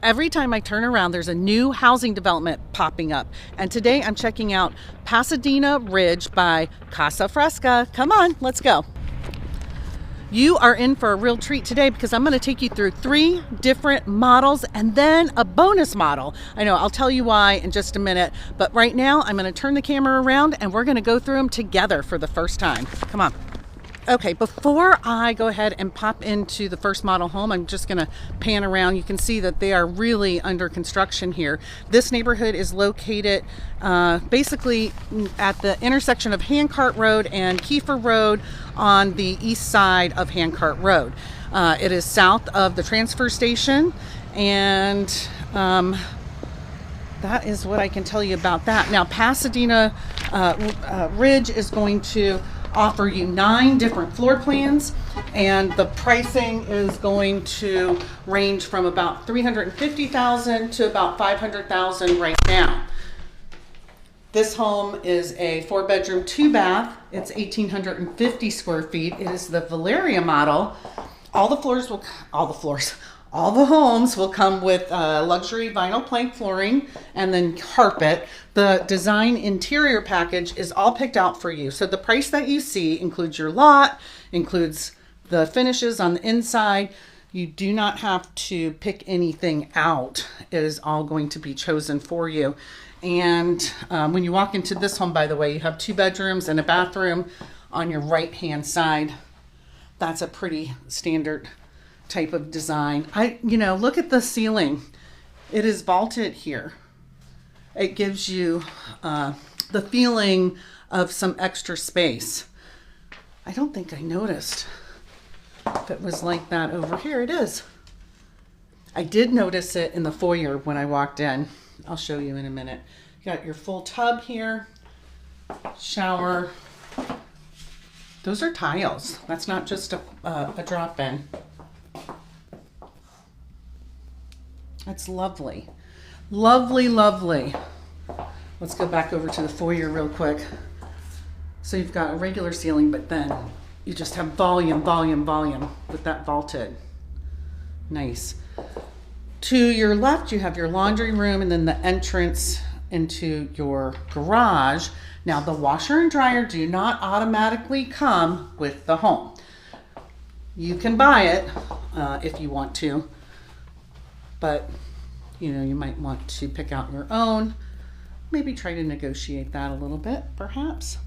every time I turn around, there's a new housing development popping up. And today I'm checking out Pasadena Ridge by Casa Fresca. Come on, let's go. You are in for a real treat today because I'm going to take you through 3 different models and then a bonus model. I know, I'll tell you why in just a minute, but right now I'm going to turn the camera around and we're going to go through them together for the first time. Come on. Okay, before I go ahead and pop into the first model home, I'm just going to pan around. You can see that they are really under construction here. This neighborhood is located basically at the intersection of Handcart Road and Kiefer Road on the east side of Handcart Road. It is south of the transfer station, and that is what I can tell you about that. Now, Pasadena Ridge is going to offer you 9 different floor plans, and the pricing is going to range from about $350,000 to about $500,000 right now. This home is a 4-bedroom, 2-bath. It's 1,850 square feet. It is the Valeria model. All the homes will come with luxury vinyl plank flooring and then carpet. The design interior package is all picked out for you. So the price that you see includes your lot, includes the finishes on the inside. You do not have to pick anything out. It is all going to be chosen for you. And when you walk into this home, by the way, you have 2 bedrooms and a bathroom on your right-hand side. That's a pretty standard type of design. Look at the ceiling. It is vaulted here. It gives you the feeling of some extra space. I don't think I noticed if it was like that over here. It is. I did notice it in the foyer when I walked in. I'll show you in a minute. You got your full tub here, shower. Those are tiles. That's not just a drop-in. That's lovely. Lovely, lovely. Let's go back over to the foyer real quick. So you've got a regular ceiling, but then you just have volume with that vaulted. Nice. To your left, you have your laundry room and then the entrance into your garage. Now, the washer and dryer do not automatically come with the home. You can buy it if you want to, but you might want to pick out your own. Maybe try to negotiate that a little bit, perhaps.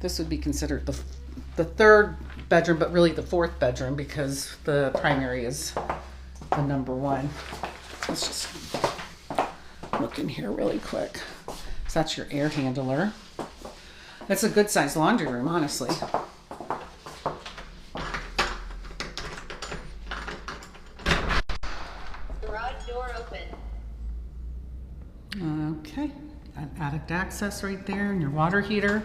This would be considered the 3rd bedroom, but really the 4th bedroom because the primary is the number 1. Let's just look in here really quick. So that's your air handler. That's a good sized laundry room, honestly. Garage door open. Okay, attic access right there and your water heater.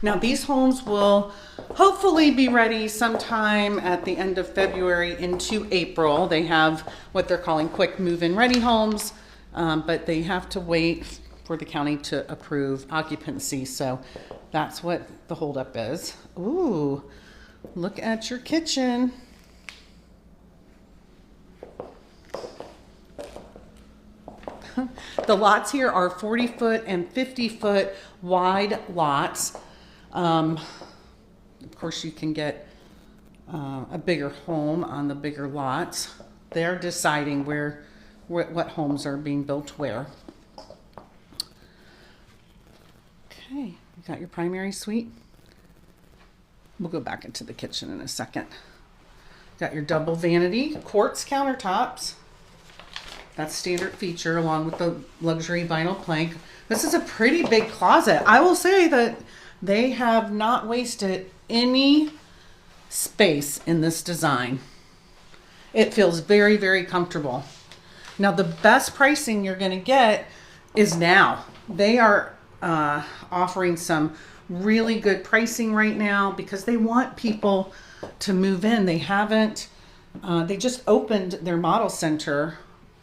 Now, these homes will hopefully be ready sometime at the end of February into April. They have what they're calling quick move-in ready homes, but they have to wait for the county to approve occupancy. So that's what the holdup is. Ooh, look at your kitchen. The lots here are 40-foot and 50-foot wide lots. Of course, you can get a bigger home on the bigger lots. They're deciding what homes are being built where. Okay, you got your primary suite. We'll go back into the kitchen in a second. Got your double vanity, quartz countertops. That's standard feature along with the luxury vinyl plank. This is a pretty big closet. I will say that they have not wasted any space in this design. It feels very, very comfortable. Now, the best pricing you're going to get is now. They are offering some really good pricing right now because they want people to move in. They haven't, they just opened their model center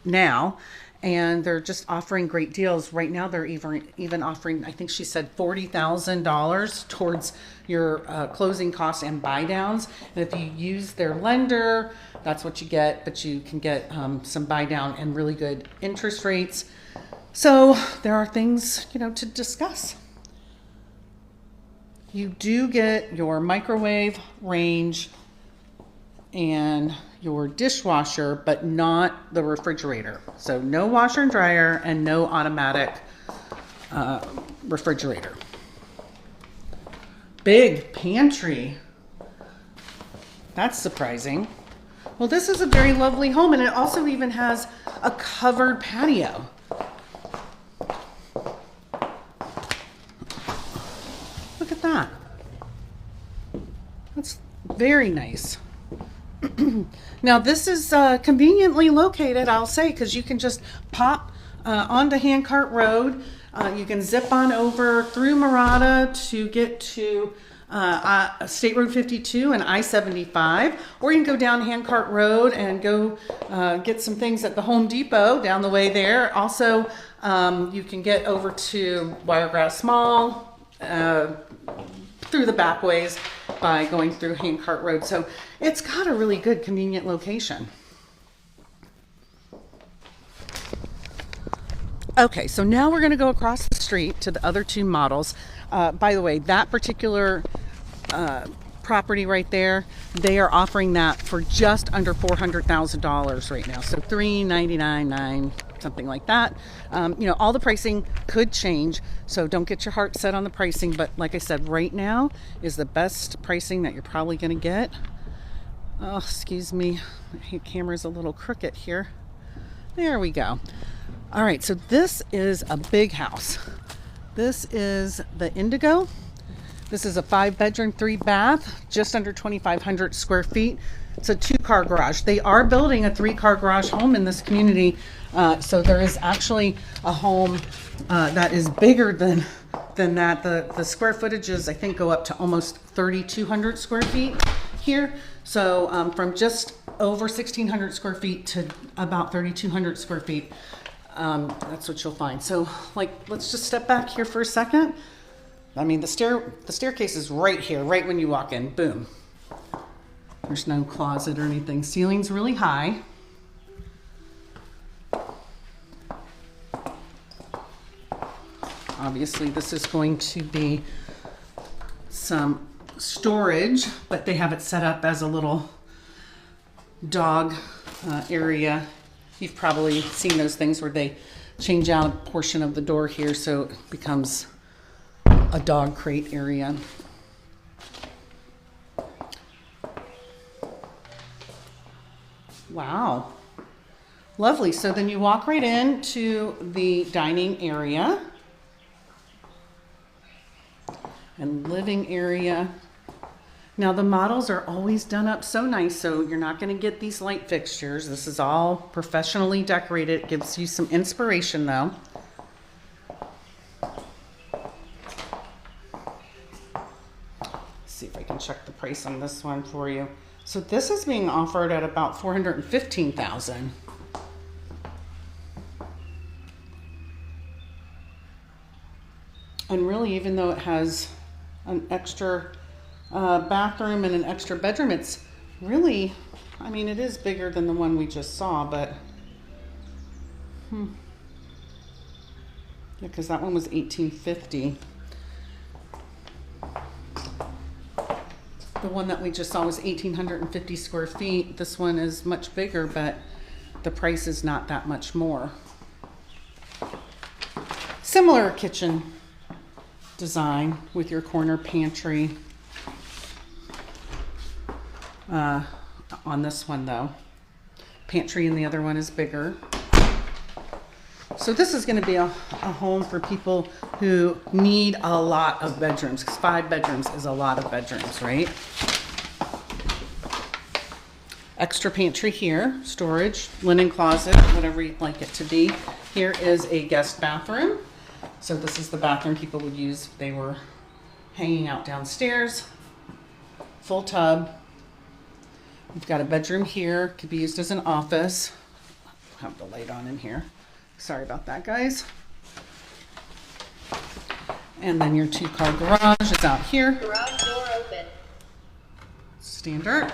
now, and they're just offering great deals. Right now they're even offering, I think she said $40,000 towards your closing costs and buy downs. And if you use their lender, that's what you get, but you can get some buy down and really good interest rates. So there are things, to discuss. You do get your microwave, range, and your dishwasher, but not the refrigerator. So no washer and dryer and no automatic refrigerator. Big pantry. That's surprising. Well, this is a very lovely home, and it also even has a covered patio. Look at that. That's very nice. Now this is conveniently located, I'll say, because you can just pop onto Handcart Road. You can zip on over through Murata to get to State Road 52 and I-75, or you can go down Handcart Road and go get some things at the Home Depot down the way there. Also, you can get over to Wiregrass Mall through the back ways by going through Handcart Road. So it's got a really good convenient location. Okay, so now we're going to go across the street to the other two models. By the way, that particular property right there, they are offering that for just under $400,000 right now. So $399,900, something like that. All the pricing could change, so don't get your heart set on the pricing. But like I said, right now is the best pricing that you're probably going to get. Oh, excuse me, my camera's a little crooked here. There we go. All right, so this is a big house. This is the Indigo. This is a 5-bedroom, 3-bath, just under 2,500 square feet. It's a 2-car garage. They are building a 3-car garage home in this community. So there is actually a home that is bigger than that. The square footages, I think, go up to almost 3,200 square feet here. So from just over 1,600 square feet to about 3,200 square feet. That's what you'll find. So, let's just step back here for a second. I mean, the staircase is right here, right when you walk in. Boom. There's no closet or anything. Ceiling's really high. Obviously, this is going to be some storage, but they have it set up as a little dog area. You've probably seen those things where they change out a portion of the door here so it becomes a dog crate area. Wow. Lovely. So then you walk right into the dining area and living area. Now the models are always done up so nice, so you're not going to get these light fixtures. This is all professionally decorated. It gives you some inspiration though. Let's see if I can check the price on this one for you. So this is being offered at about $415,000. And really, even though it has an extra bathroom and an extra bedroom, it's really, I mean, it is bigger than the one we just saw, but yeah, because that one was $1,850. The one that we just saw was 1,850 square feet. This one is much bigger, but the price is not that much more. Similar kitchen design with your corner pantry. On this one though, pantry in the other one is bigger. So this is going to be a home for people who need a lot of bedrooms, because 5 bedrooms is a lot of bedrooms, right? Extra pantry here, storage, linen closet, whatever you'd like it to be. Here is a guest bathroom. So this is the bathroom people would use if they were hanging out downstairs. Full tub. We've got a bedroom here, could be used as an office. I'll have the light on in here. Sorry about that, guys. And then your 2-car garage is out here. Garage door open. Standard.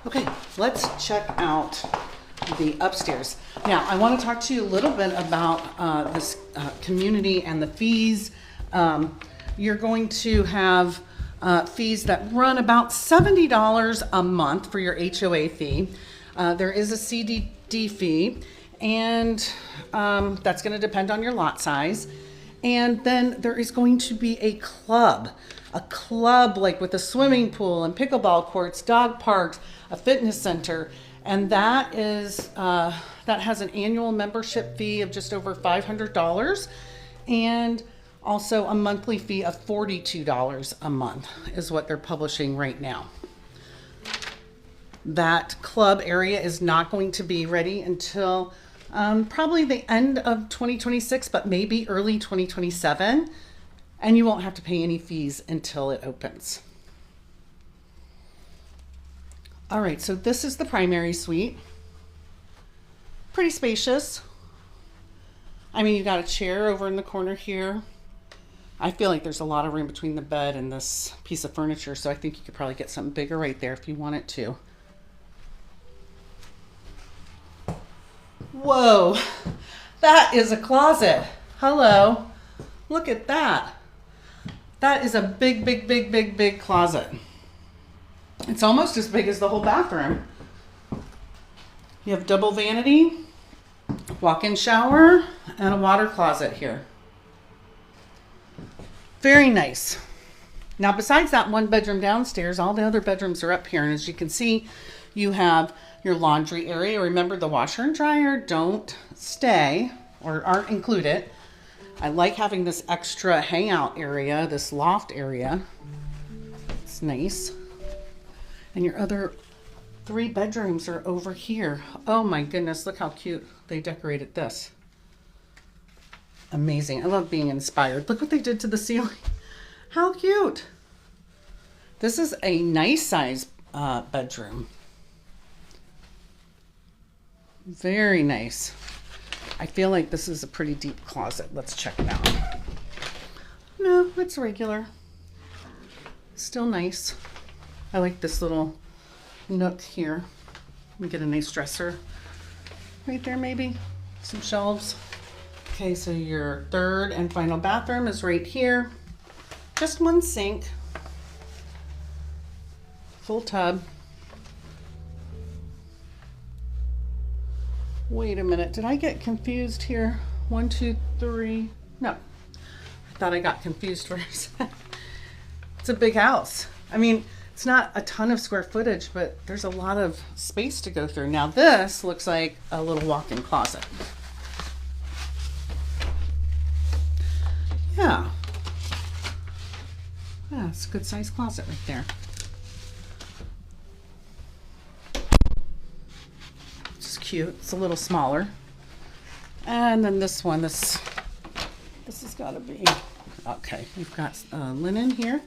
Okay, let's check out the upstairs. Now, I want to talk to you a little bit about this community and the fees. You're going to have fees that run about $70 a month for your HOA fee. There is a CDD fee, and that's going to depend on your lot size. And then there is going to be a club like with a swimming pool and pickleball courts, dog parks, a fitness center, and that is that has an annual membership fee of just over $500, and also a monthly fee of $42 a month is what they're publishing right now. That club area is not going to be ready until probably the end of 2026, but maybe early 2027, and you won't have to pay any fees until it opens. All right, so this is the primary suite. Pretty spacious. I mean, you got a chair over in the corner here. I feel like there's a lot of room between the bed and this piece of furniture, so I think you could probably get something bigger right there if you wanted to. Whoa, that is a closet. Hello, look at that. That is a big closet. It's almost as big as the whole bathroom. You have double vanity, walk-in shower, and a water closet here. Very nice. Now, besides that one bedroom downstairs, all the other bedrooms are up here. And as you can see, you have your laundry area. Remember, the washer and dryer don't stay or aren't included. I like having this extra hangout area, this loft area. It's nice. And your other 3 bedrooms are over here. Oh my goodness, look how cute they decorated this. Amazing. I love being inspired. Look what they did to the ceiling. How cute. This is a nice size bedroom. Very nice. I feel like this is a pretty deep closet. Let's check it out. No, it's regular. Still nice. I like this little nook here. We get a nice dresser right there, maybe some shelves. Okay, so your third and final bathroom is right here. Just one sink, full tub. Wait a minute, did I get confused here? 1, 2, 3. No, I thought I got confused for a second. It's a big house. I mean, it's not a ton of square footage, but there's a lot of space to go through. Now this looks like a little walk-in closet. Yeah. Yeah, it's a good sized closet right there. It's cute. It's a little smaller. And then this one, this has got to be, okay, we've got linen here.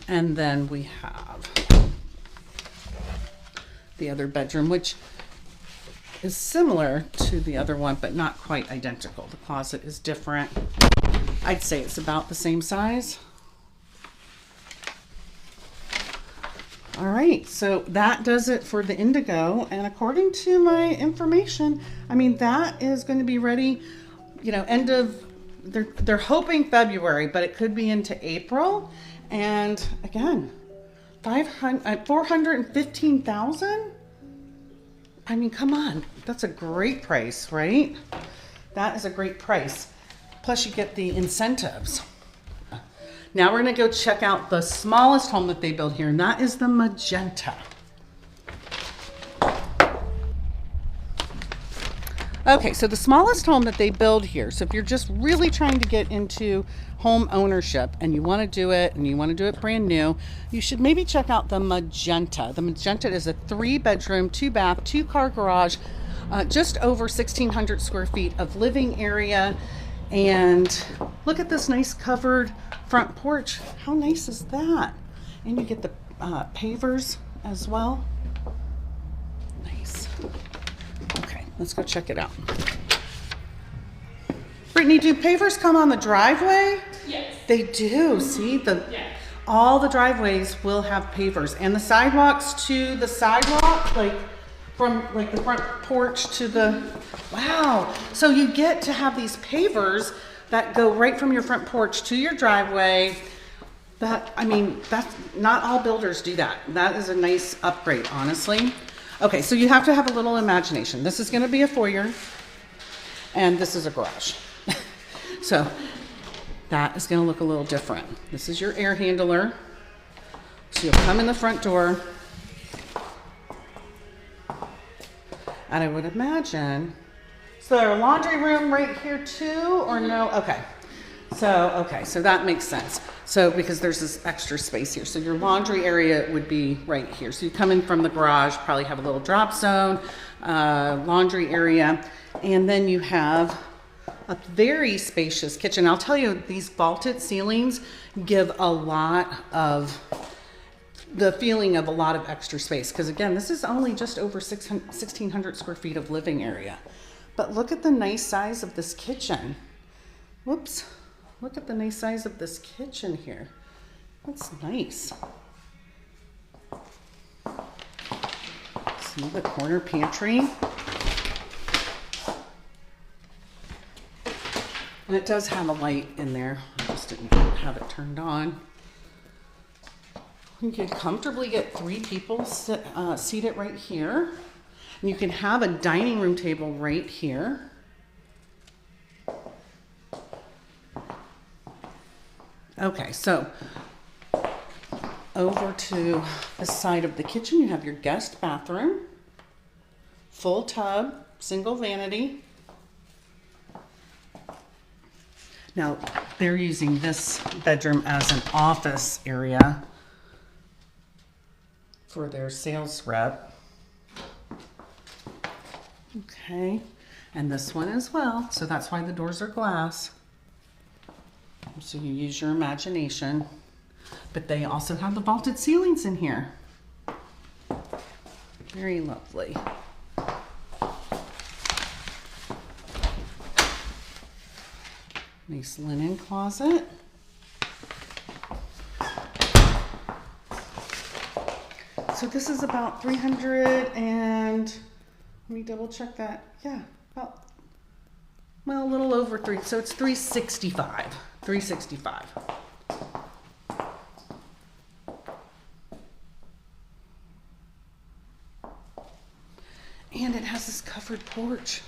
And then we have the other bedroom, which is similar to the other one, but not quite identical. The closet is different. I'd say it's about the same size. All right, so that does it for the Indigo. And according to my information, I mean, that is going to be ready, you know, end of, they're hoping February, but it could be into April. And again, 415,000. I mean, come on, that's a great price, right? That is a great price. Plus you get the incentives. Now we're gonna go check out the smallest home that they build here, and that is the Magenta. Okay, so the smallest home that they build here, so if you're just really trying to get into home ownership and you want to do it brand new, you should maybe check out the Magenta. The Magenta is a 3-bedroom, 2-bath, 2-car garage, just over 1,600 square feet of living area. And look at this nice covered front porch. How nice is that? And you get the pavers as well. Nice. Okay, let's go check it out. Brittany, do pavers come on the driveway? Yes. They do. See, all the driveways will have pavers, and the sidewalks to the sidewalk, like from like the front porch to the, wow. So you get to have these pavers that go right from your front porch to your driveway. That, I mean, that's not all builders do that. That is a nice upgrade, honestly. Okay, so you have to have a little imagination. This is going to be a foyer, and this is a garage. So that is going to look a little different. This is your air handler. So you'll come in the front door, and I would imagine, so there a laundry room right here too, or no? Okay. So that makes sense. So because there's this extra space here. So your laundry area would be right here. So you come in from the garage, probably have a little drop zone, laundry area, and then you have a very spacious kitchen. I'll tell you, these vaulted ceilings give a lot of the feeling of a lot of extra space. Because again, this is only just over 1,600 square feet of living area. But look at the nice size of this kitchen. Whoops. Look at the nice size of this kitchen here. That's nice. See the corner pantry. And it does have a light in there. I just didn't have it turned on. You could comfortably get 3 people seated right here. And you can have a dining room table right here. Okay, so over to the side of the kitchen, you have your guest bathroom, full tub, single vanity. Now, they're using this bedroom as an office area for their sales rep. Okay, and this one as well, so that's why the doors are glass. So you use your imagination, but they also have the vaulted ceilings in here. Very lovely. Nice linen closet. So this is about 300 and, let me double check that. Yeah, about, well, a little over 3, so it's 365. 365. And it has this covered porch.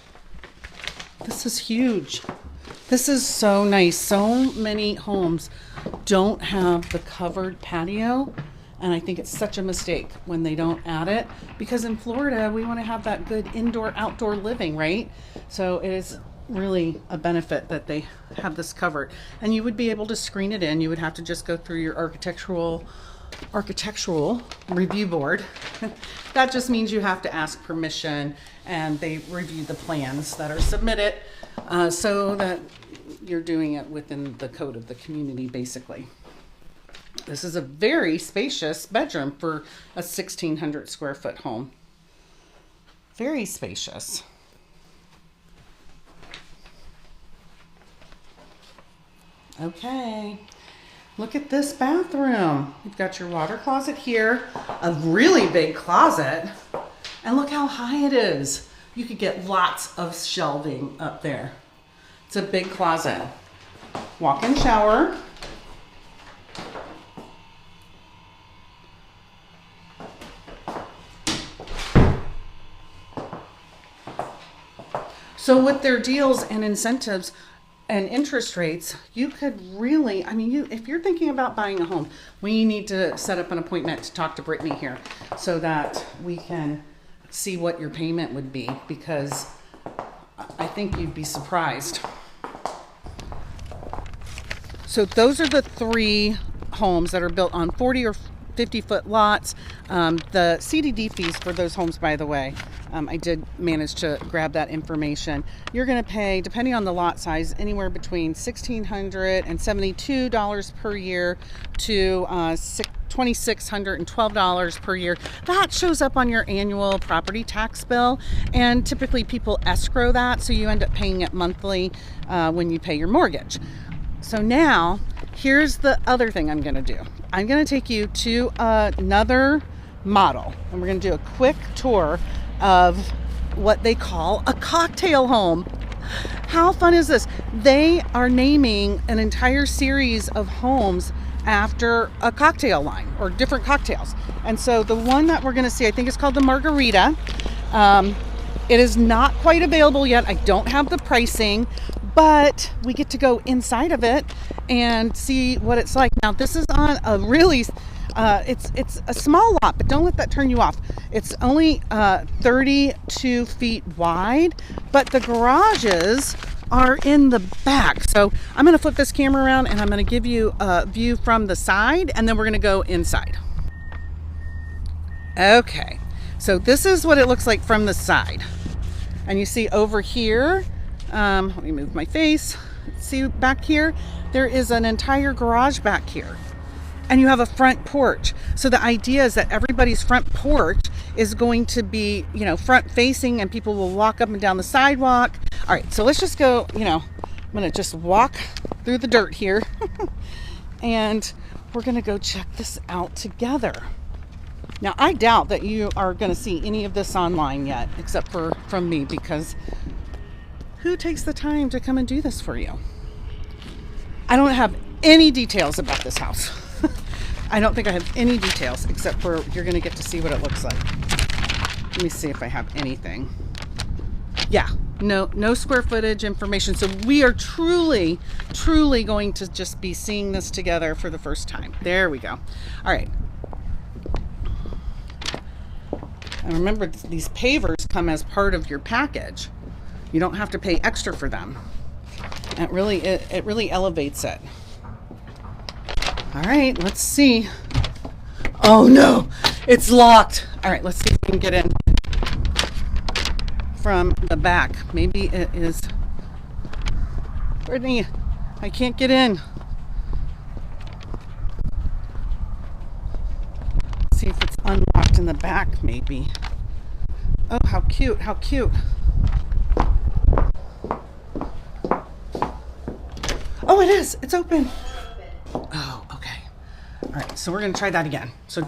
This is huge. This is so nice. So many homes don't have the covered patio, and I think it's such a mistake when they don't add it, because in Florida we want to have that good indoor outdoor living, right? So it is really a benefit that they have this covered, and you would be able to screen it in. You would have to just go through your architectural review board. That just means you have to ask permission, and they review the plans that are submitted, so that you're doing it within the code of the community, basically. This is a very spacious bedroom for a 1,600 square foot home. Very spacious. Okay, look at this bathroom. You've got your water closet here, a really big closet, and look how high it is. You could get lots of shelving up there. It's a big closet. Walk-in shower. So with their deals and incentives and interest rates, you could really, I mean, if you're thinking about buying a home, we need to set up an appointment to talk to Brittany here so that we can see what your payment would be, because I think you'd be surprised. So those are the 3 homes that are built on 40 or 50-foot lots. The CDD fees for those homes, by the way, I did manage to grab that information. You're going to pay, depending on the lot size, anywhere between $1,672 per year to $2,612 per year. That shows up on your annual property tax bill, and typically people escrow that, so you end up paying it monthly when you pay your mortgage. So now, here's the other thing I'm going to do. I'm going to take you to another model, and we're going to do a quick tour of what they call a cocktail home. How fun is this? They are naming an entire series of homes after a cocktail line or different cocktails. And so the one that we're going to see, I think it's called the Margarita. It is not quite available yet. I don't have the pricing, but we get to go inside of it and see what it's like. Now, this is on a really it's a small lot, but don't let that turn you off. It's only 32 feet wide, but the garages are in the back. So I'm going to flip this camera around and I'm going to give you a view from the side, and then we're going to go inside. Okay, so this is what it looks like from the side. And you see over here, let me move my face. See back here, there is an entire garage back here. And you have a front porch. So the idea is that everybody's front porch is going to be, front facing, and people will walk up and down the sidewalk. All right, so let's just go, I'm going to just walk through the dirt here and we're going to go check this out together. Now, I doubt that you are going to see any of this online yet, except for from me, because who takes the time to come and do this for you? I don't have any details about this house. I don't think I have any details, except for you're going to get to see what it looks like. Let me see if I have anything. Yeah, no square footage information. So we are truly going to just be seeing this together for the first time. There we go. All right. And remember, these pavers come as part of your package. You don't have to pay extra for them. It really elevates it. All right, let's see. Oh no, it's locked. All right, let's see if we can get in from the back. Maybe it is. Brittany, I can't get in. See if it's unlocked in the back, maybe. Oh, how cute, how cute. Oh, it is. It's open. Oh, okay. All right, so we're going to try that again. So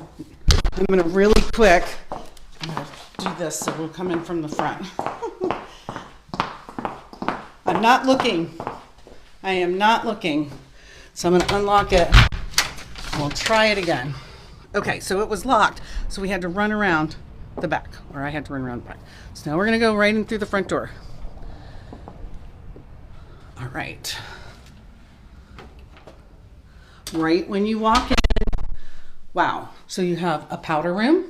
I'm going to really quick, I'm going to do this so we'll come in from the front. I'm not looking. I am not looking. So I'm going to unlock it. We'll try it again. Okay, so it was locked, so we had to run around the back, or I had to run around the back. So now we're going to go right in through the front door. All right. Right when you walk in, wow. So you have a powder room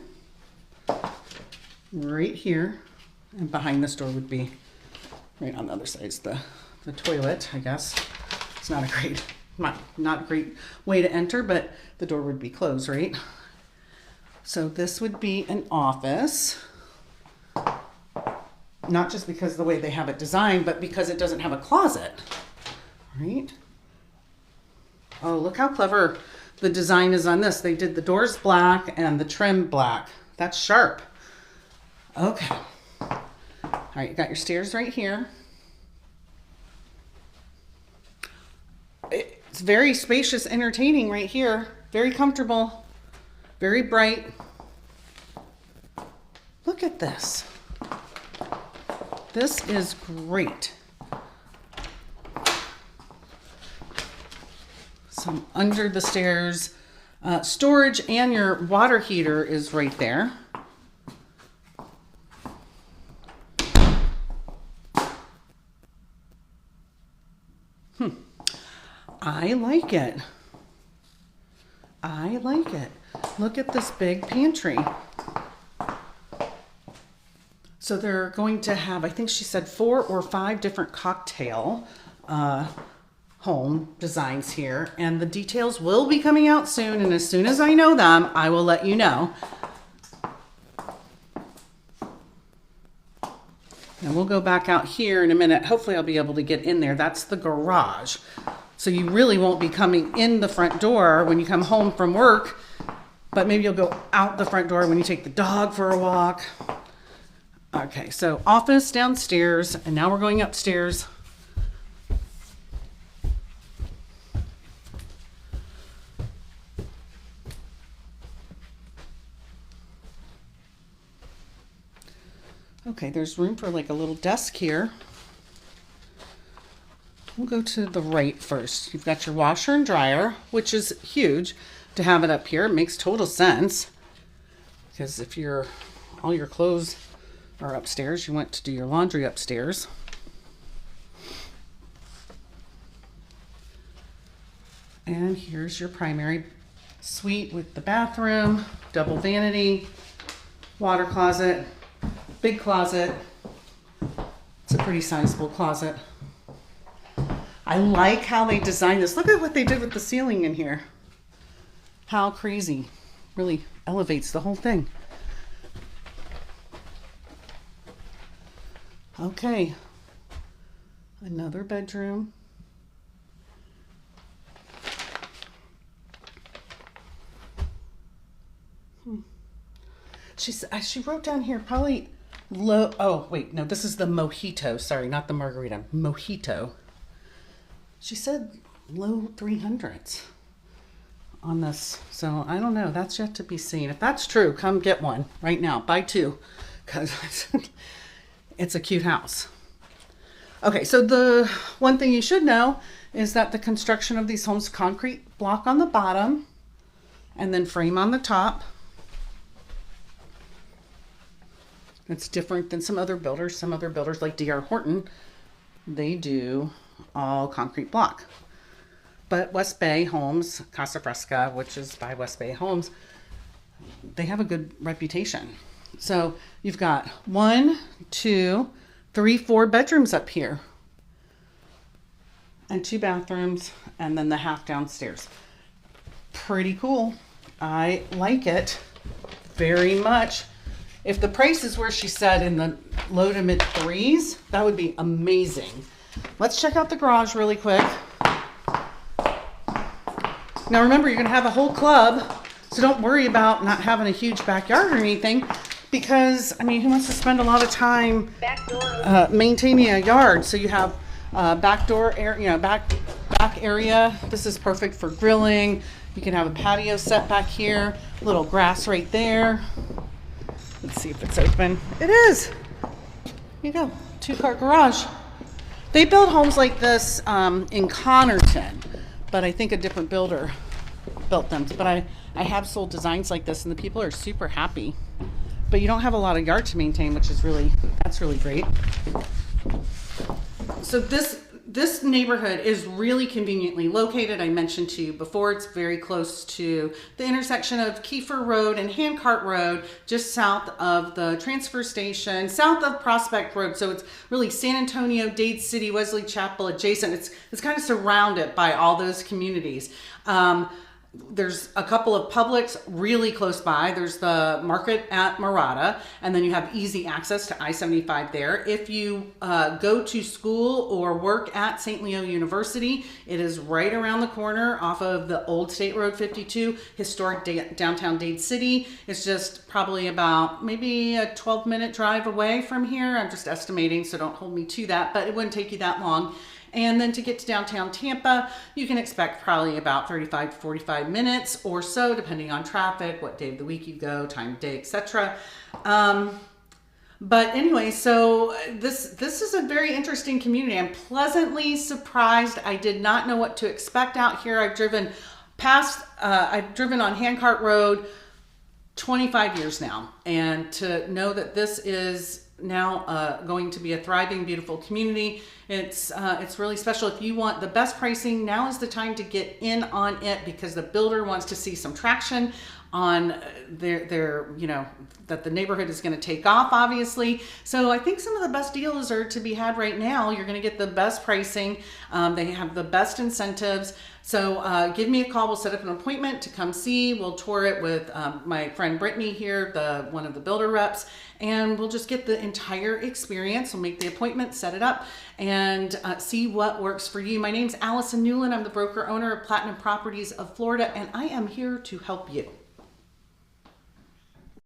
right here, and behind this door would be right on the other side is the toilet, I guess. It's not a great way to enter, but the door would be closed, right? So this would be an office, not just because of the way they have it designed, but because it doesn't have a closet, right? Oh, look how clever the design is on this. They did the doors black and the trim black. That's sharp. Okay. All right, you got your stairs right here. It's very spacious, entertaining right here. Very comfortable, very bright. Look at this. This is great. Some under the stairs storage, and your water heater is right there. I like it. I like it. Look at this big pantry. So they're going to have, I think she said 4 or 5 different cocktail home designs here, and the details will be coming out soon, and as soon as I know them, I will let you know. And we'll go back out here in a minute. Hopefully I'll be able to get in there. That's the garage. So you really won't be coming in the front door when you come home from work. but maybe you'll go out the front door when you take the dog for a walk. Okay, so office downstairs, and now we're going upstairs. Okay, there's room for like a little desk here. We'll go to the right first. You've got your washer and dryer, which is huge to have it up here. It makes total sense because if all your clothes are upstairs, you want to do your laundry upstairs. And here's your primary suite with the bathroom, double vanity, water closet, big closet. It's a pretty sizable closet. I like how they designed this. Look at what they did with the ceiling in here. How crazy. Really elevates the whole thing. Okay. Another bedroom. She wrote down here probably low. Oh, wait, no, this is the mojito. Sorry, not the margarita. Mojito. She said low 300s on this. So I don't know. That's yet to be seen. If that's true, come get one right now. Buy two because it's a cute house. Okay, so the one thing you should know is that the construction of these homes, concrete block on the bottom and then frame on the top. It's different than some other builders. Some other builders like D.R. Horton, they do all concrete block. But WestBay Homes, Casa Fresca, which is by WestBay Homes, they have a good reputation. So you've got 1, 2, 3, 4 bedrooms up here. And 2 bathrooms, and then the half downstairs. Pretty cool. I like it very much. If the price is where she said in the low to mid 3s, that would be amazing. Let's check out the garage really quick. Now remember, you're going to have a whole club, so don't worry about not having a huge backyard or anything, because, I mean, who wants to spend a lot of time maintaining a yard? So you have back door area, back area. This is perfect for grilling. You can have a patio set back here, little grass right there. Let's see if it's open. It is. Here you go. 2-car garage. They build homes like this in Connerton, but I think a different builder built them. But I have sold designs like this, and the people are super happy. But you don't have a lot of yard to maintain, which is that's really great. So this neighborhood is really conveniently located. I mentioned to you before, it's very close to the intersection of Kiefer Road and Handcart Road, just south of the transfer station, south of Prospect Road. So it's really San Antonio, Dade City, Wesley Chapel adjacent. It's kind of surrounded by all those communities. There's a couple of Publix really close by. There's the market at Murata, and then you have easy access to I-75 there. If you go to school or work at St. Leo University, it is right around the corner off of the old State Road 52, historic downtown Dade City. It's just probably about maybe a 12-minute drive away from here. I'm just estimating, so don't hold me to that, but it wouldn't take you that long. And then to get to downtown Tampa, you can expect probably about 35 to 45 minutes or so, depending on traffic, what day of the week you go, time of day, etc. But anyway, so this is a very interesting community. I'm pleasantly surprised. I did not know what to expect out here. I've driven on Handcart Road 25 years now, and to know that this is now going to be a thriving, beautiful community, it's really special. If you want the best pricing, now is the time to get in on it, because the builder wants to see some traction on their that the neighborhood is going to take off, obviously. So I think some of the best deals are to be had right now. You're going to get the best pricing. They have the best incentives. So give me a call. We'll set up an appointment to come see. We'll tour it with my friend Brittany here, one of the builder reps, and we'll just get the entire experience. We'll make the appointment, set it up, and see what works for you. My name's Allison Newland. I'm the broker owner of Platinum Properties of Florida, and I am here to help you.